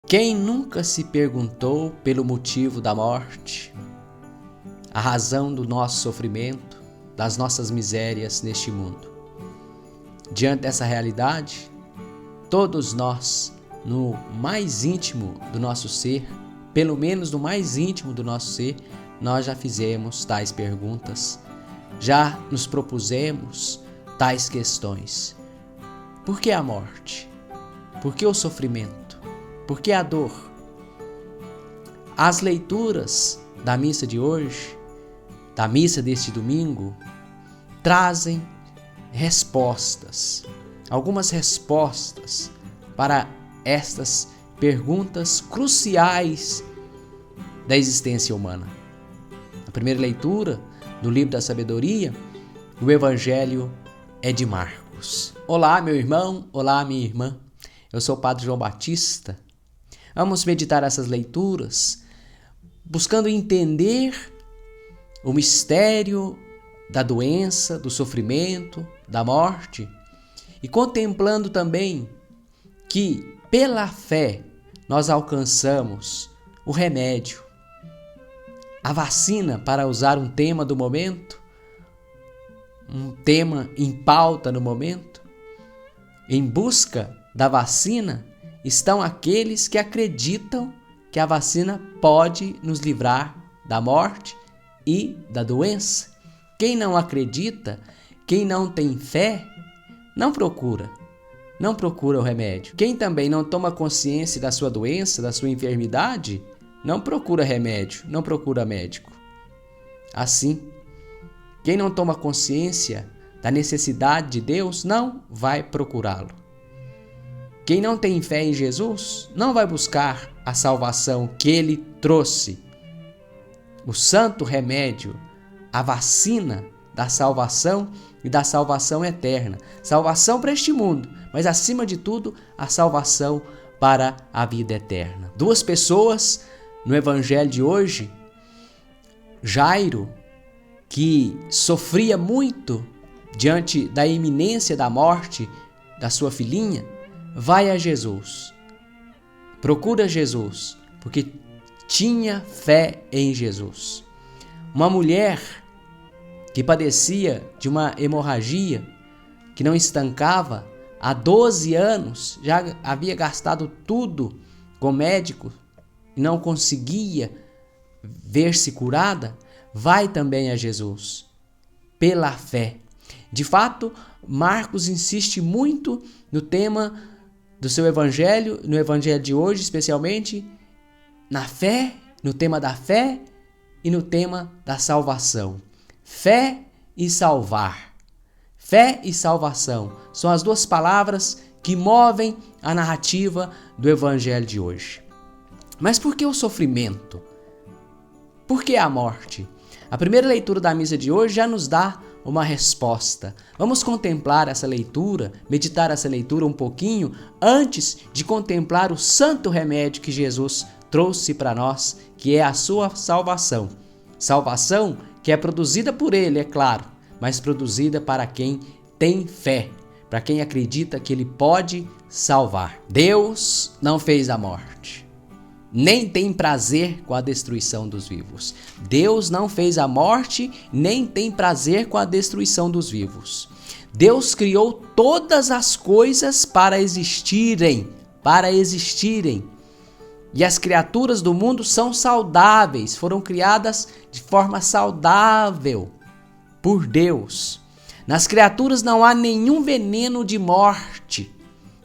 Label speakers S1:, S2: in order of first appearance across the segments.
S1: Quem nunca se perguntou pelo motivo da morte, a razão do nosso sofrimento, das nossas misérias neste mundo? Diante dessa realidade, todos nós, no mais íntimo do nosso ser, pelo menos no mais íntimo do nosso ser, nós já fizemos tais perguntas, já nos propusemos tais questões. Por que a morte? Por que o sofrimento? Por que a dor? As leituras da missa de hoje, da missa deste domingo, trazem respostas, algumas respostas para estas perguntas cruciais da existência humana. A primeira leitura do livro da sabedoria, o Evangelho é de Marcos. Olá, meu irmão, olá, minha irmã. Eu sou o Padre João Batista. Vamos meditar essas leituras, buscando entender o mistério da doença, do sofrimento, da morte, e contemplando também que, pela fé, nós alcançamos o remédio, a vacina, para usar um tema do momento, um tema em pauta no momento. Em busca da vacina estão aqueles que acreditam que a vacina pode nos livrar da morte e da doença. Quem não acredita, quem não tem fé, não procura o remédio. Quem também não toma consciência da sua doença, da sua enfermidade, não procura remédio, não procura médico. Assim, quem não toma consciência da necessidade de Deus, não vai procurá-lo. Quem não tem fé em Jesus, não vai buscar a salvação que Ele trouxe. O santo remédio, a vacina da salvação e da salvação eterna. Salvação para este mundo, mas acima de tudo, a salvação para a vida eterna. Duas pessoas no Evangelho de hoje, Jairo, que sofria muito diante da iminência da morte da sua filhinha, vai a Jesus, procura Jesus, porque tinha fé em Jesus. Uma mulher que padecia de uma hemorragia que não estancava há 12 anos, já havia gastado tudo com médico e não conseguia ver-se curada, vai também a Jesus, pela fé. De fato, Marcos insiste muito no tema do seu evangelho, no evangelho de hoje especialmente, na fé, no tema da fé e no tema da salvação. Fé e salvar. Fé e salvação são as duas palavras que movem a narrativa do evangelho de hoje. Mas por que o sofrimento? Por que a morte? A primeira leitura da missa de hoje já nos dá uma resposta. Vamos contemplar essa leitura, meditar essa leitura um pouquinho antes de contemplar o santo remédio que Jesus trouxe para nós, que é a sua salvação. Salvação que é produzida por Ele, é claro, mas produzida para quem tem fé, para quem acredita que Ele pode salvar. Deus não fez a morte, nem tem prazer com a destruição dos vivos. Deus não fez a morte, nem tem prazer com a destruição dos vivos. Deus criou todas as coisas para existirem. E as criaturas do mundo são saudáveis, foram criadas de forma saudável por Deus. Nas criaturas não há nenhum veneno de morte,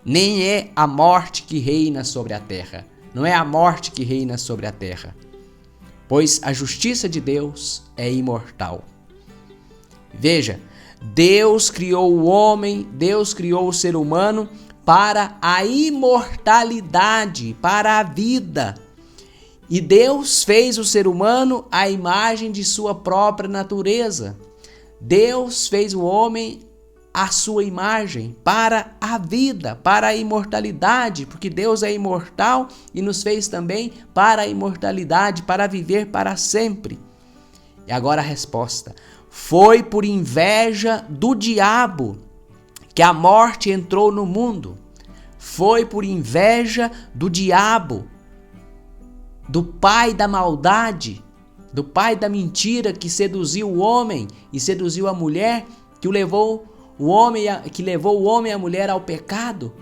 S1: nem é a morte que reina sobre a terra. Não é a morte que reina sobre a terra, pois a justiça de Deus é imortal. Veja, Deus criou o homem, Deus criou o ser humano para a imortalidade, para a vida. E Deus fez o ser humano à imagem de sua própria natureza. Deus fez o homem à sua imagem, para a vida, para a imortalidade, porque Deus é imortal e nos fez também para a imortalidade, para viver para sempre. E agora a resposta: foi por inveja do diabo que a morte entrou no mundo. foi por inveja do diabo, do pai da maldade, do pai da mentira que seduziu o homem e seduziu a mulher, que levou o homem e a mulher ao pecado.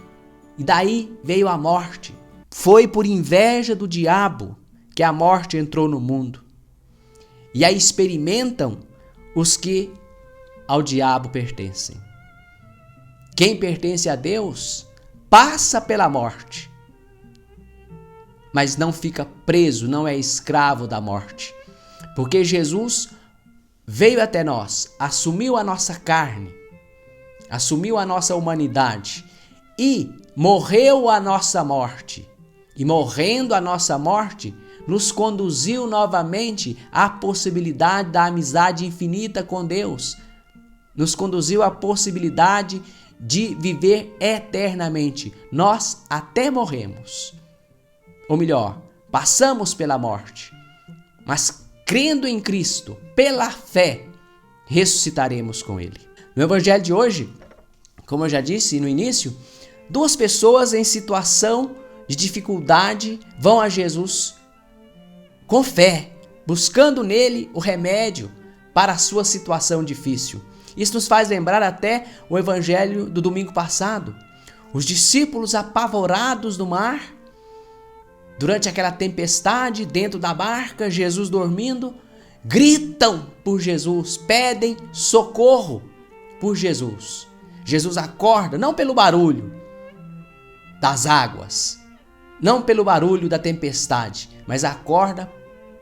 S1: E daí veio a morte. Foi por inveja do diabo que a morte entrou no mundo. E aí experimentam os que ao diabo pertencem. Quem pertence a Deus passa pela morte, mas não fica preso, não é escravo da morte. Porque Jesus veio até nós, assumiu a nossa carne, assumiu a nossa humanidade e morreu a nossa morte. E morrendo a nossa morte, nos conduziu novamente à possibilidade da amizade infinita com Deus. Nos conduziu à possibilidade de viver eternamente. Nós até morremos. Ou melhor, passamos pela morte. Mas crendo em Cristo, pela fé, ressuscitaremos com Ele. No Evangelho de hoje, como eu já disse no início, 2 pessoas em situação de dificuldade vão a Jesus com fé, buscando nele o remédio para a sua situação difícil. Isso nos faz lembrar até o Evangelho do domingo passado. Os discípulos apavorados no mar, durante aquela tempestade, dentro da barca, Jesus dormindo, gritam por Jesus, pedem socorro por Jesus. Jesus acorda, não pelo barulho das águas, não pelo barulho da tempestade, mas acorda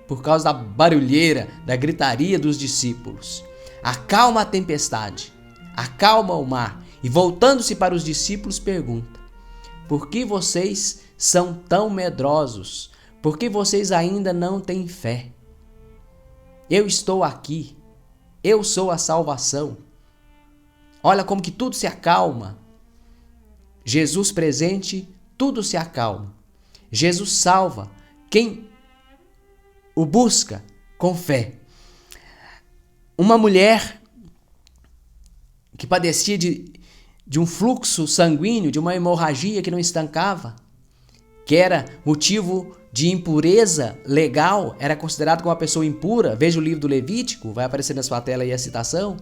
S1: por causa da barulheira, da gritaria dos discípulos. Acalma a tempestade, acalma o mar e, voltando-se para os discípulos, pergunta: por que vocês são tão medrosos? Por que vocês ainda não têm fé? Eu estou aqui, eu sou a salvação. Olha como que tudo se acalma. Jesus presente, tudo se acalma. Jesus salva quem o busca com fé. Uma mulher que padecia de um fluxo sanguíneo, de uma hemorragia que não estancava, que era motivo de impureza legal, era considerado como uma pessoa impura. Veja o livro do Levítico, vai aparecer na sua tela aí a citação.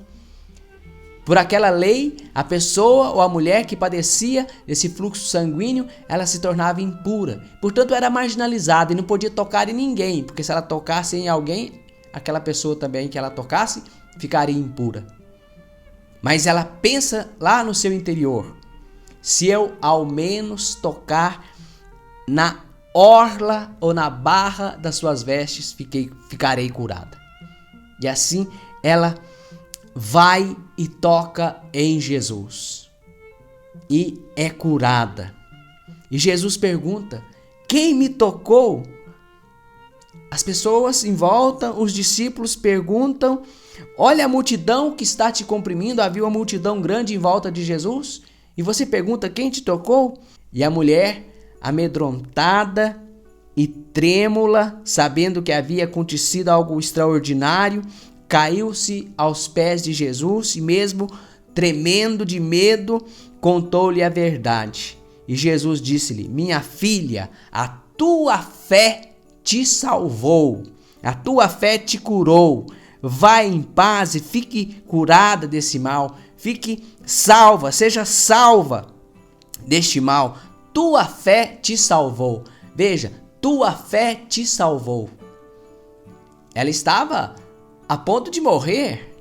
S1: Por aquela lei, a pessoa ou a mulher que padecia desse fluxo sanguíneo, ela se tornava impura. Portanto, era marginalizada e não podia tocar em ninguém, porque se ela tocasse em alguém, aquela pessoa também que ela tocasse ficaria impura. Mas ela pensa lá no seu interior: se eu ao menos tocar na orla ou na barra das suas vestes, ficarei curada. E assim ela vai e toca em Jesus e é curada. E Jesus pergunta: quem me tocou? As pessoas em volta, os discípulos perguntam. Olha a multidão que está te comprimindo. Havia uma multidão grande em volta de Jesus. E você pergunta: quem te tocou? E a mulher, amedrontada e trêmula, sabendo que havia acontecido algo extraordinário, caiu-se aos pés de Jesus e, mesmo tremendo de medo, contou-lhe a verdade. E Jesus disse-lhe: minha filha, a tua fé te salvou, a tua fé te curou. Vai em paz e fique curada desse mal. Fique salva, seja salva deste mal. Tua fé te salvou. Veja, tua fé te salvou. Ela estava a ponto de morrer,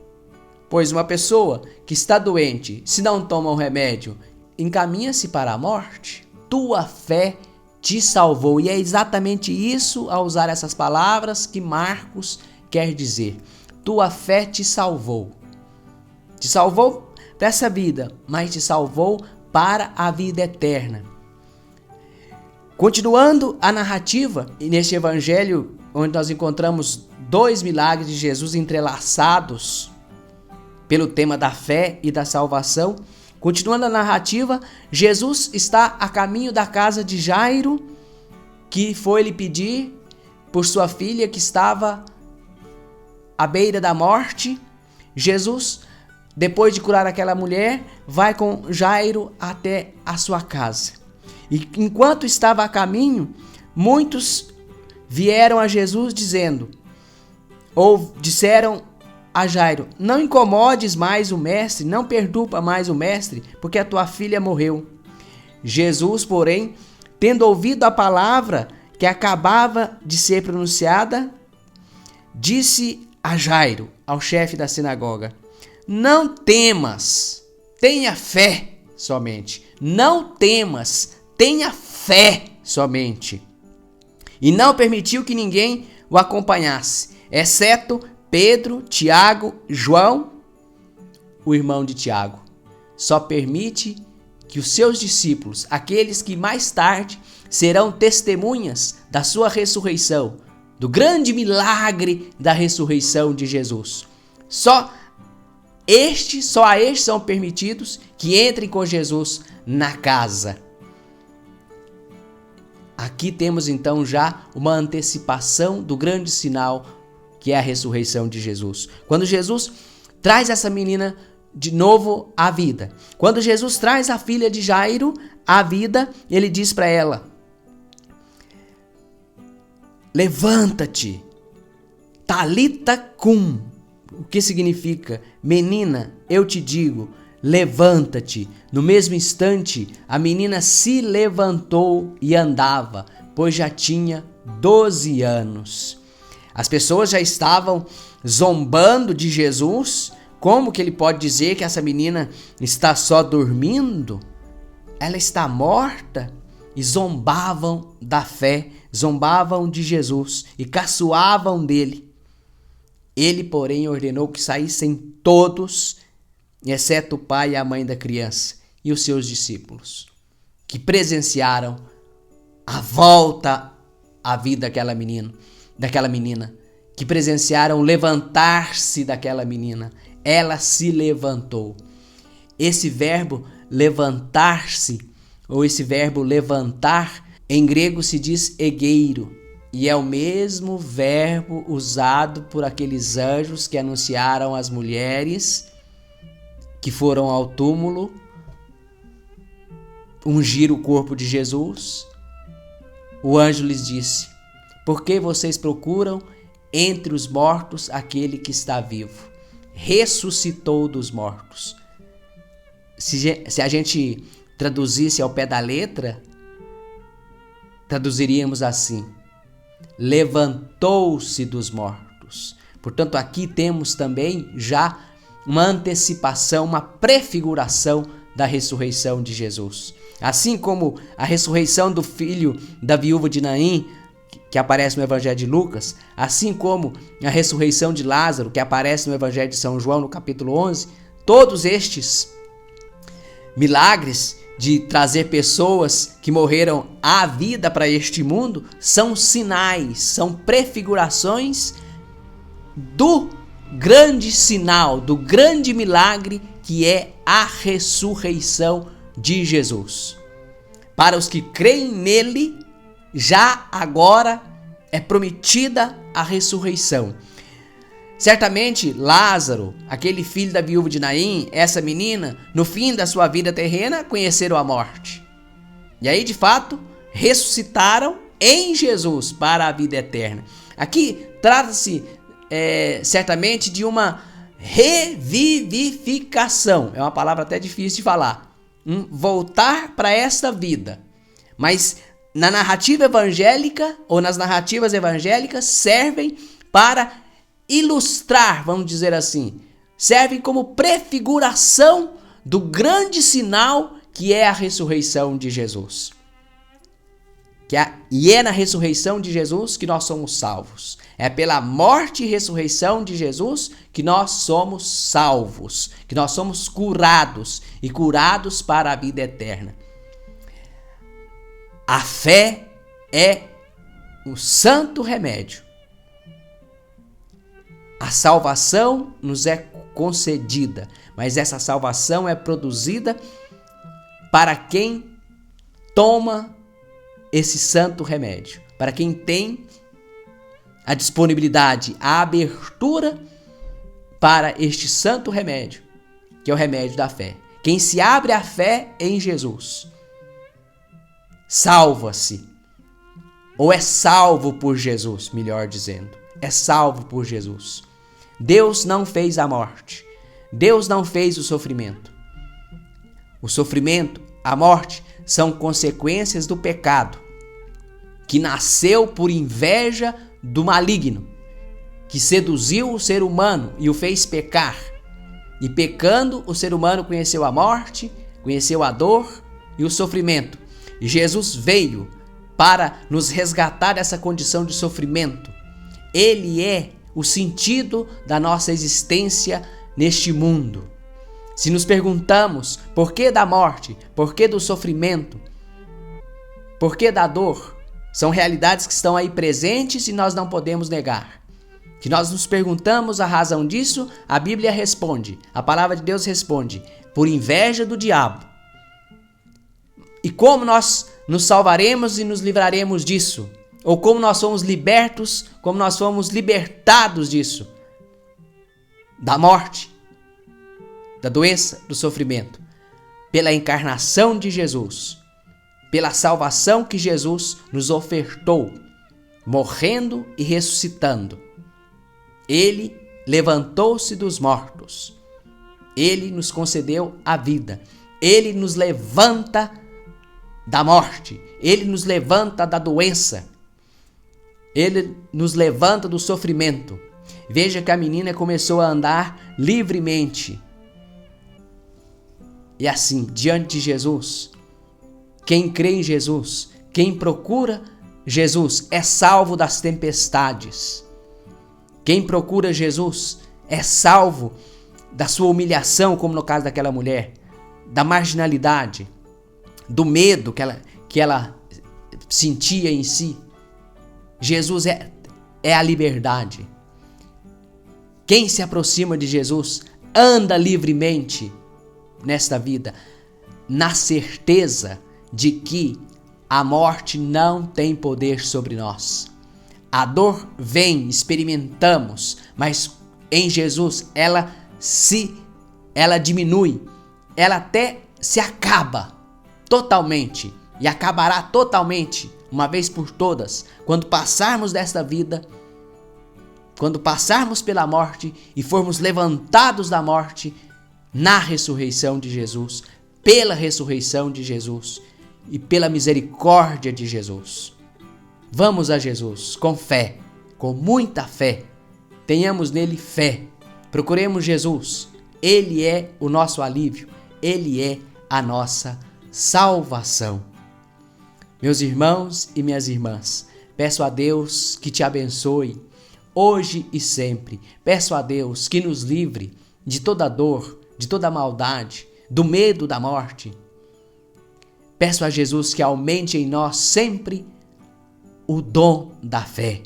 S1: pois uma pessoa que está doente, se não toma um remédio, encaminha-se para a morte. Tua fé te salvou. E é exatamente isso, ao usar essas palavras, que Marcos quer dizer. Tua fé te salvou. Te salvou dessa vida, mas te salvou para a vida eterna. Continuando a narrativa, e neste evangelho, onde nós encontramos 2 milagres de Jesus entrelaçados pelo tema da fé e da salvação. Continuando a narrativa, Jesus está a caminho da casa de Jairo, que foi lhe pedir por sua filha que estava à beira da morte. Jesus, depois de curar aquela mulher, vai com Jairo até a sua casa. E enquanto estava a caminho, muitos vieram a Jesus disseram a Jairo: não incomodes mais o mestre, não perturba mais o mestre, porque a tua filha morreu. Jesus, porém, tendo ouvido a palavra que acabava de ser pronunciada, disse a Jairo, ao chefe da sinagoga: não temas, tenha fé somente. Não temas, tenha fé somente. E não permitiu que ninguém o acompanhasse, exceto Pedro, Tiago, João, o irmão de Tiago. Só permite que os seus discípulos, aqueles que mais tarde serão testemunhas da sua ressurreição, do grande milagre da ressurreição de Jesus. Só a estes são permitidos que entrem com Jesus na casa. Aqui temos então já uma antecipação do grande sinal que é a ressurreição de Jesus. Quando Jesus traz essa menina de novo à vida, quando Jesus traz a filha de Jairo à vida, ele diz para ela: levanta-te, talita cum. O que significa? Menina, eu te digo, levanta-te. No mesmo instante, a menina se levantou e andava, pois já tinha 12 anos. As pessoas já estavam zombando de Jesus. Como que ele pode dizer que essa menina está só dormindo? Ela está morta. E zombavam da fé, zombavam de Jesus e caçoavam dele. Ele, porém, ordenou que saíssem todos, exceto o pai e a mãe da criança e os seus discípulos, que presenciaram a volta à vida daquela menina, que presenciaram o levantar-se daquela menina. Ela se levantou. Esse verbo levantar-se, ou esse verbo levantar, em grego se diz egeiro, e é o mesmo verbo usado por aqueles anjos que anunciaram às mulheres que foram ao túmulo ungir o corpo de Jesus. O anjo lhes disse: por que vocês procuram entre os mortos aquele que está vivo? Ressuscitou dos mortos. Se a gente traduzisse ao pé da letra, traduziríamos assim: levantou-se dos mortos. Portanto, aqui temos também já uma antecipação, uma prefiguração da ressurreição de Jesus. Assim como a ressurreição do filho da viúva de Naim, que aparece no Evangelho de Lucas, assim como a ressurreição de Lázaro, que aparece no Evangelho de São João, no capítulo 11, todos estes milagres de trazer pessoas que morreram à vida para este mundo são sinais, são prefigurações do grande sinal, do grande milagre que é a ressurreição de Jesus. Para os que creem nele, já agora é prometida a ressurreição. Certamente Lázaro, aquele filho da viúva de Naim, essa menina, no fim da sua vida terrena, conheceram a morte. E aí, de fato, ressuscitaram em Jesus para a vida eterna. Aqui trata-se certamente de uma revivificação. É uma palavra até difícil de falar. Voltar para esta vida. Mas na narrativa evangélica, ou nas narrativas evangélicas, servem para ilustrar, vamos dizer assim, servem como prefiguração do grande sinal que é a ressurreição de Jesus. E é na ressurreição de Jesus que nós somos salvos. É pela morte e ressurreição de Jesus que nós somos salvos, que nós somos curados e curados para a vida eterna. A fé é um santo remédio. A salvação nos é concedida, mas essa salvação é produzida para quem toma esse santo remédio, para quem tem a disponibilidade, a abertura para este santo remédio, que é o remédio da fé. Quem se abre à fé em Jesus salva-se, ou é salvo por Jesus, melhor dizendo, é salvo por Jesus. Deus não fez a morte, Deus não fez o sofrimento. O sofrimento, a morte, são consequências do pecado, que nasceu por inveja do maligno, que seduziu o ser humano e o fez pecar. E pecando, o ser humano conheceu a morte, conheceu a dor e o sofrimento. E Jesus veio para nos resgatar dessa condição de sofrimento. Ele é o sentido da nossa existência neste mundo. Se nos perguntamos por que da morte, por que do sofrimento, por que da dor, são realidades que estão aí presentes e nós não podemos negar. Se nós nos perguntamos a razão disso, a Bíblia responde, a palavra de Deus responde, por inveja do diabo. E como nós nos salvaremos e nos livraremos disso? Ou como nós somos libertos, como nós fomos libertados disso? Da morte, da doença, do sofrimento. Pela encarnação de Jesus, pela salvação que Jesus nos ofertou, morrendo e ressuscitando. Ele levantou-se dos mortos. Ele nos concedeu a vida. Ele nos levanta da morte. Ele nos levanta da doença. Ele nos levanta do sofrimento. Veja que a menina começou a andar livremente. E assim, diante de Jesus, quem crê em Jesus, quem procura Jesus, é salvo das tempestades. Quem procura Jesus é salvo da sua humilhação, como no caso daquela mulher, da marginalidade, do medo que ela sentia em si. Jesus é a liberdade. Quem se aproxima de Jesus anda livremente nesta vida, na certeza de que a morte não tem poder sobre nós. A dor vem, experimentamos, mas em Jesus ela diminui, ela até se acaba totalmente e acabará totalmente, uma vez por todas, quando passarmos desta vida, quando passarmos pela morte e formos levantados da morte na ressurreição de Jesus, pela ressurreição de Jesus e pela misericórdia de Jesus. Vamos a Jesus com fé, com muita fé. Tenhamos nele fé. Procuremos Jesus. Ele é o nosso alívio. Ele é a nossa salvação. Meus irmãos e minhas irmãs, peço a Deus que te abençoe hoje e sempre. Peço a Deus que nos livre de toda dor, de toda maldade, do medo da morte. Peço a Jesus que aumente em nós sempre o dom da fé,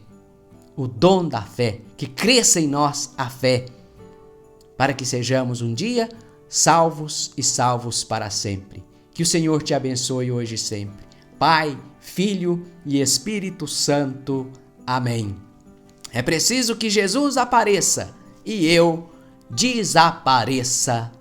S1: que cresça em nós a fé, para que sejamos um dia salvos e salvos para sempre. Que o Senhor te abençoe hoje e sempre. Pai, Filho e Espírito Santo. Amém. É preciso que Jesus apareça e eu desapareça.